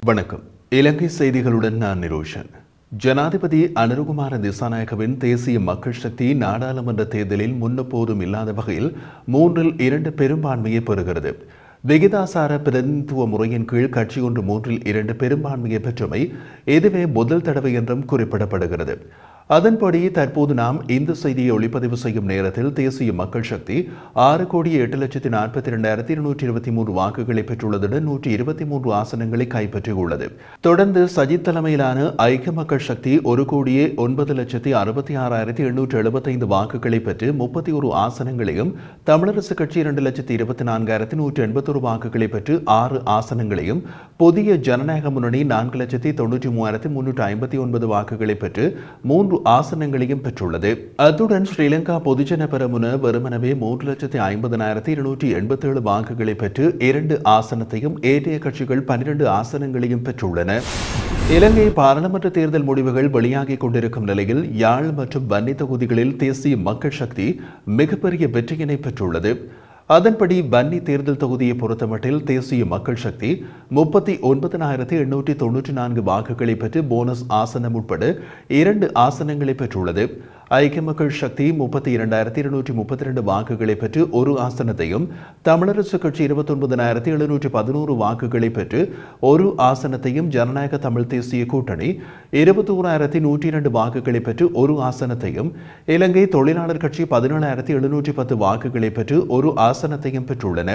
வணக்கம். இலங்கை செய்திகளுடன் நான் நிரோஷன். ஜனாதிபதி அனுரகுமார திசாநாயக்கவின் தேசிய மக்கள் சக்தி நாடாளுமன்ற தேர்தலில் முன்னெப்போதும் இல்லாத வகையில் 3/2 பெரும்பான்மையை பெறுகிறது. விகிதாசார பிரதிநிதித்துவ முறையின் கீழ் கட்சி ஒன்று 3/2 பெரும்பான்மையை பெற்றமை இதுவே முதல் தடவை என்றும் குறிப்பிடப்படுகிறது. அதன்படி தற்போது நாம் இந்த செய்தியை ஒளிப்பதிவு செய்யும் நேரத்தில் தேசிய மக்கள் சக்தி 6,08,42,223 வாக்குகளை பெற்றுள்ளதுடன் 123 ஆசனங்களை கைப்பற்றியுள்ளது. தொடர்ந்து சஜித் தலைமையிலான ஐக்கிய மக்கள் சக்தி 1,09,66,875 வாக்குகளை பெற்று 31 ஆசனங்களையும், தமிழரசு கட்சி 2,24,181 வாக்குகளை பெற்று 6 ஆசனங்களையும், புதிய ஜனநாயக முன்னணி 4,93,359 வாக்குகளை பெற்று 3 ஆசனங்களையும் பெற்றுள்ளது. அத்துடன் ஸ்ரீலங்கா பொதுஜன பெரமுன வெறுமனவே 3,50,287 வாக்குகளை பெற்று 2 ஆசனத்தையும், ஏனைய கட்சிகள் 12 ஆசனங்களையும் பெற்றுள்ளன. இலங்கை பாராளுமன்ற தேர்தல் முடிவுகள் வெளியாகிக் கொண்டிருக்கும் நிலையில் யாழ் மற்றும் வன்னி தொகுதிகளில் தேசிய மக்கள் சக்தி மிகப்பெரிய வெற்றியினை பெற்றுள்ளது. அதன்படி வன்னி தேர்தல் தொகுதியை பொறுத்தமட்டில் தேசிய மக்கள் சக்தி 39,894 வாக்குகளை பெற்று போனஸ் ஆசனம் உட்பட 2 ஆசனங்களை பெற்றுள்ளது. ஐக்கிய மக்கள் சக்தி 32,232 வாக்குகளை பெற்று 1 ஆசனத்தையும், தமிழரசு கட்சி 29,711 வாக்குகளை பெற்று 1 ஆசனத்தையும், ஜனநாயக தமிழ் தேசிய கூட்டணி 21,102 வாக்குகளை பெற்று 1 ஆசனத்தையும், இலங்கை தொழிலாளர் கட்சி 17,710 வாக்குகளை பெற்று 1 ஆசனத்தையும் பெற்றுள்ளன.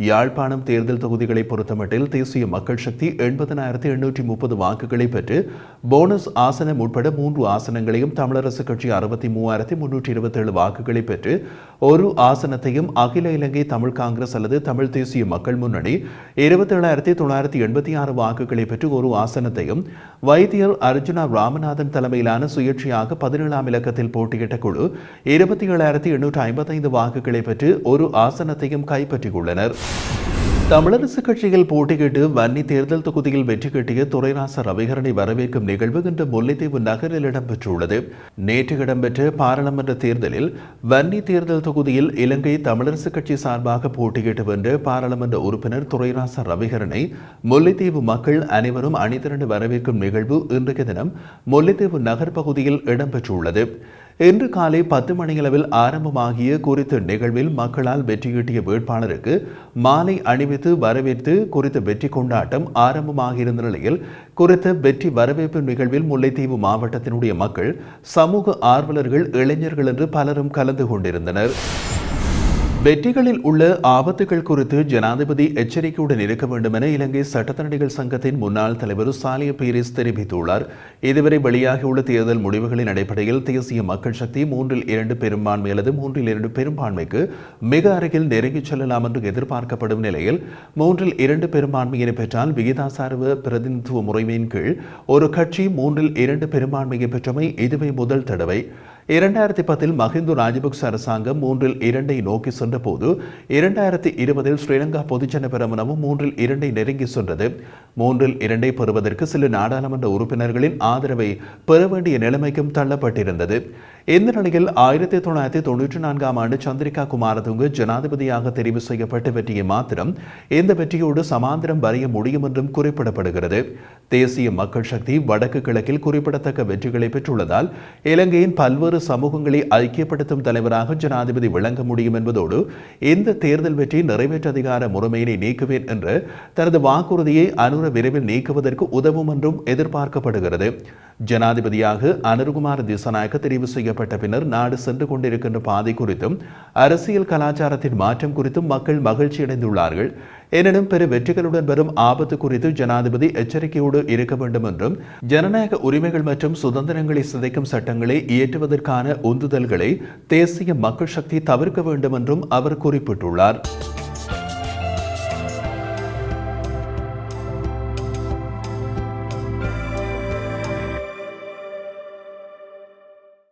யாழ்ப்பாணம் தேர்தல் தொகுதிகளை பொறுத்தமட்டில் தேசிய மக்கள் சக்தி 80,830 வாக்குகளை பெற்று போனஸ் ஆசனம் உட்பட 3 ஆசனங்களையும், தமிழரசு கட்சி 63,327 வாக்குகளை பெற்று 1 ஆசனத்தையும், அகில இலங்கை தமிழ் காங்கிரஸ் அல்லது தமிழ் தேசிய மக்கள் முன்னணி 27,986 வாக்குகளை பெற்று 1 ஆசனத்தையும், வைத்தியர் அர்ஜுனா ராமநாதன் தலைமையிலான சுயேட்சையாக 17ஆம் இலக்கத்தில் போட்டியிட்ட குழு 27,855 வாக்குகளை பெற்று 1 ஆசனத்தையும் கைப்பற்றியுள்ளனர். தமிழரசு கட்சியில் போட்டியிட்டு வன்னி தேர்தல் தொகுதியில் வெற்றி கிட்டிய துரைராச ரவிகரனை வரவேற்கும் நிகழ்வு இன்று முல்லைத்தீவு நகரில் இடம்பெற்றுள்ளது. நேற்று இடம்பெற்ற பாராளுமன்ற தேர்தலில் வன்னி தேர்தல் தொகுதியில் இலங்கை தமிழரசு கட்சி சார்பாக போட்டியிட்டு வென்ற பாராளுமன்ற உறுப்பினர் துரைராச ரவிகரனை முல்லைத்தீவு மக்கள் அனைவரும் அணிதிரண்டு வரவேற்கும் நிகழ்வு இன்றைய தினம் முல்லைத்தீவு நகர் பகுதியில் இடம்பெற்றுள்ளது. இன்று காலை 10 மணியளவில் ஆரம்பமாகிய குறித்த நிகழ்வில் மக்களால் வெற்றியீட்டிய வேட்பாளருக்கு மாலை அணிவித்து வரவேற்று குறித்த வெற்றி கொண்டாட்டம் ஆரம்பமாகியிருந்த நிலையில் குறித்த வெற்றி வரவேற்பு நிகழ்வில் முல்லைத்தீவு மாவட்டத்தினுடைய மக்கள், சமூக ஆர்வலர்கள், இளைஞர்கள் என்று பலரும் கலந்து கொண்டிருந்தனர். வெற்றிகளில் உள்ள ஆபத்துகள் குறித்து ஜனாதிபதி எச்சரிக்கையுடன் இருக்க வேண்டும் என இலங்கை சட்டத்தரணிகள் சங்கத்தின் முன்னாள் தலைவர் சாலிய பீரிஸ் தெரிவித்துள்ளார். இதுவரை வெளியாகியுள்ள தேர்தல் முடிவுகளின் அடிப்படையில் தேசிய மக்கள் சக்தி 3/2 பெரும்பான்மை அல்லது 3/2 பெரும்பான்மைக்கு மிக அருகில் நெருங்கிச் செல்லலாம் என்று எதிர்பார்க்கப்படும் நிலையில் 3/2 பெரும்பான்மையினை பெற்றால் விகிதாசார பிரதிநிதித்துவ முறைமையின் கீழ் ஒரு கட்சி 3/2 பெரும்பான்மையை பெற்றமை இதுவே முதல் தடவை. 2010 மஹிந்த ராஜபக்ச அரசாங்கம் 3/2 நோக்கி சென்ற போது 2020 ஸ்ரீலங்கா பொதுஜன பெரமுனவும் 3/2 நெருங்கி சென்றது. 3/2 பெறுவதற்கு சில நாடாளுமன்ற உறுப்பினர்களின் ஆதரவை பெற வேண்டிய நிலைமைக்கும் தள்ளப்பட்டிருந்தது. இந்த நிலையில் 1994ஆம் ஆண்டு சந்திரிகா குமாரதுங்க ஜனாதிபதியாக தெரிவு செய்யப்பட்ட வெற்றியை மாத்திரம் இந்த வெற்றியோடு சமாந்திரம் வரைய முடியும் என்றும் குறிப்பிடப்படுகிறது. தேசிய மக்கள் சக்தி வடக்கு கிழக்கில் குறிப்பிடத்தக்க வெற்றிகளை பெற்றுள்ளதால் இலங்கையின் பல்வேறு சமூகங்களை ஐக்கியப்படுத்தும் தலைவராக ஜனாதிபதி விளங்க முடியும் என்பதோடு இந்த தேர்தல் வெற்றி நிறைவேற்று அதிகார முறைமையினை நீக்குவேன் என்ற தனது வாக்குறுதியை அனுர விரைவில் நீக்குவதற்கு உதவும் என்றும் எதிர்பார்க்கப்படுகிறது. ஜனாதிபதியாக அனுரகுமார திசாநாயக்க தெரிவு செய்யப்பட்ட பின்னர் நாடு சென்று கொண்டிருக்கின்ற பாதை குறித்தும் அரசியல் கலாச்சாரத்தின் மாற்றம் குறித்தும் மக்கள் மகிழ்ச்சியடைந்துள்ளார்கள். எனினும் பெரு வெற்றிகளுடன் வரும் ஆபத்து குறித்து ஜனாதிபதி எச்சரிக்கையோடு இருக்க வேண்டும் என்றும், ஜனநாயக உரிமைகள் மற்றும் சுதந்திரங்களை சிதைக்கும் சட்டங்களை இயற்றுவதற்கான உந்துதல்களை தேசிய மக்கள் சக்தி தவிர்க்க வேண்டும் என்றும் அவர் குறிப்பிட்டுள்ளார்.